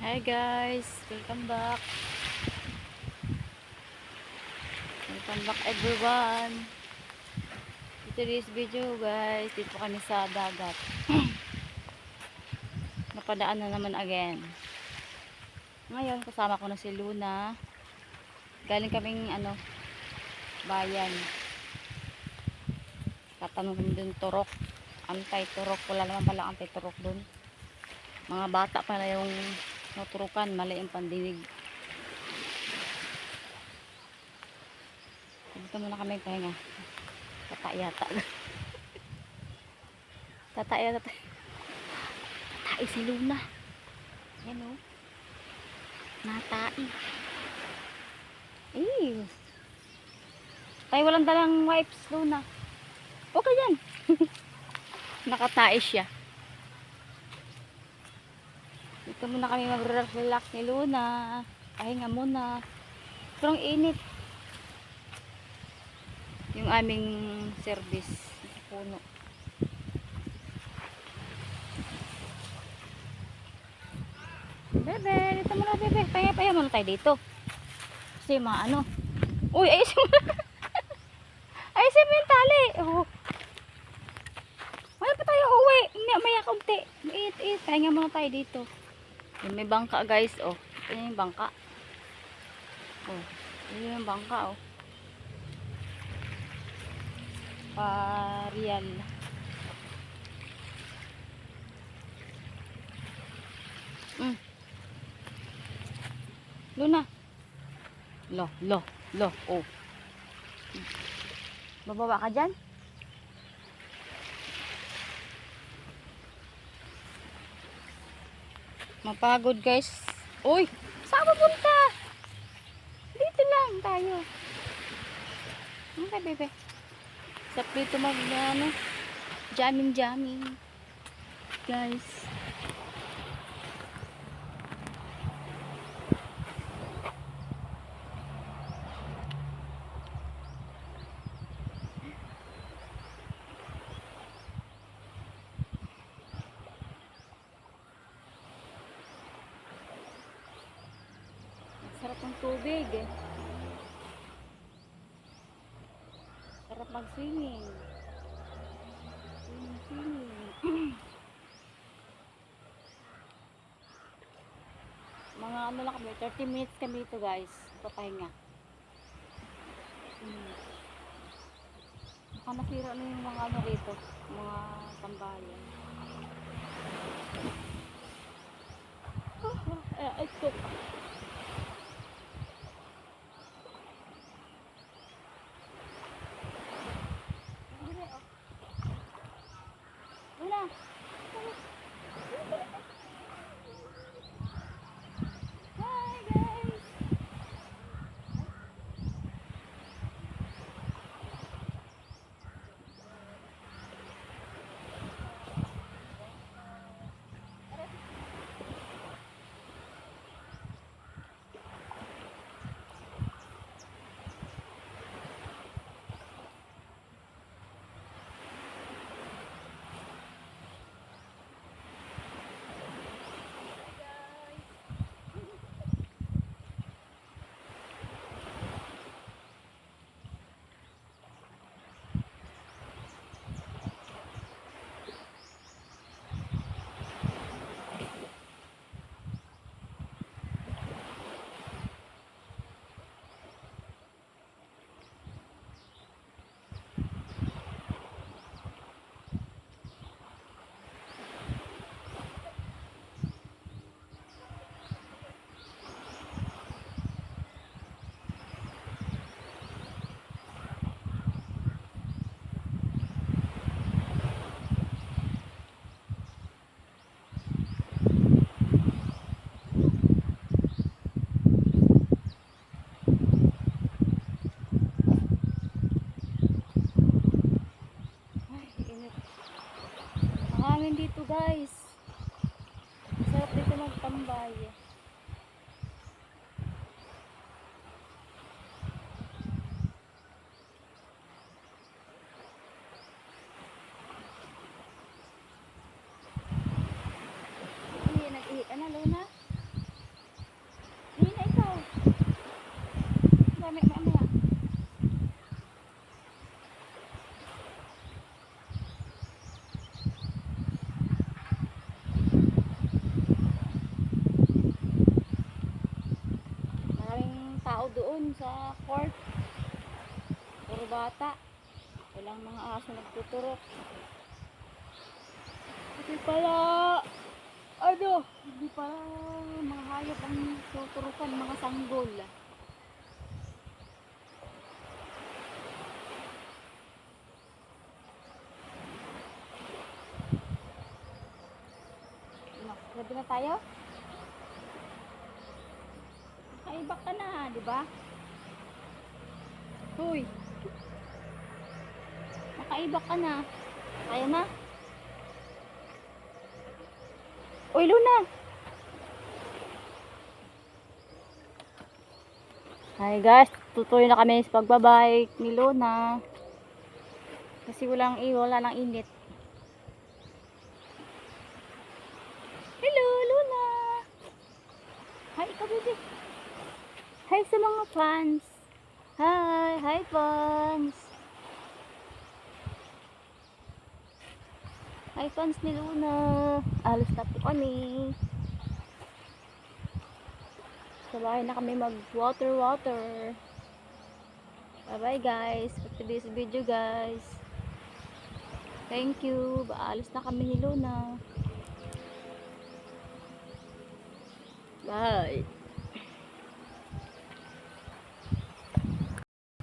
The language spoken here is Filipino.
Hi guys, welcome back everyone. In today's video guys, dito kami sa dagat. Napadaan na naman again. Ngayon kasama ko na si Luna. Galing kaming bayan. Tatanong kami dun turok. Antay-turok, wala naman pala antay-turok dun. Mga bata pala yung naturukan, mali yung pandinig. Dito muna kami pahinga. Tatayata. Tatayata. Tatai si Luna. Yan o. Natai. Eh. Tayo walang dalang wipes, Luna. Okay yan. Nakatai siya. Dito muna kami mag-relax ni Luna. Pahinga muna. Pero ang init. Yung aming service sa puno. Bebe, dito muna bebe. Pahinga muna tayo dito. Kasi mga Uy, ayusin mo. Ayusin mo yung tali. Oh. Wala pa tayo uwi. Maya kaunti. Iit. Pahinga muna tayo dito. Yung may bangka guys. Oh. Ito yung bangka. Oh. Ito yung bangka. Oh. Parial. Luna. Lo. Oh. Bababa ka dyan? Mapagod guys. Uy, saan pupunta? Dito lang tayo. Okay, bebe. Sa dito jamming. Guys. Sarap ng tubig eh. Sarap mag-swimming. Swimming. Mga lang kami, 30 minutes kami dito guys. Papahinga. Baka nasira na yung mga rito. Mga tambayan. Ito. Wala. Hi guys. Hangin dito guys. Sarap dito magtambay. Nag-ihi ka na, Luna? doon sa court. Puro bata. Walang mga aso nagtuturok. Kasi pala, hindi pala mga hayop ang tuturukan, mga sanggol. Ready na tayo? Nakaibak ka na, di ba? Hoy! Nakaibak ka na. Kaya na? Uy, Luna! Hi guys, tutuloy na kami sa pagbabike ni Luna. Kasi wala nang init. Hello, Luna! Hi, ikaw baby. Hi sa mga fans. Hi fans. Hi fans ni Luna. Alis na po kami. Sa bahay na kami mag water. Bye bye guys. For today's video guys. Thank you. Alis na kami ni Luna. Bye.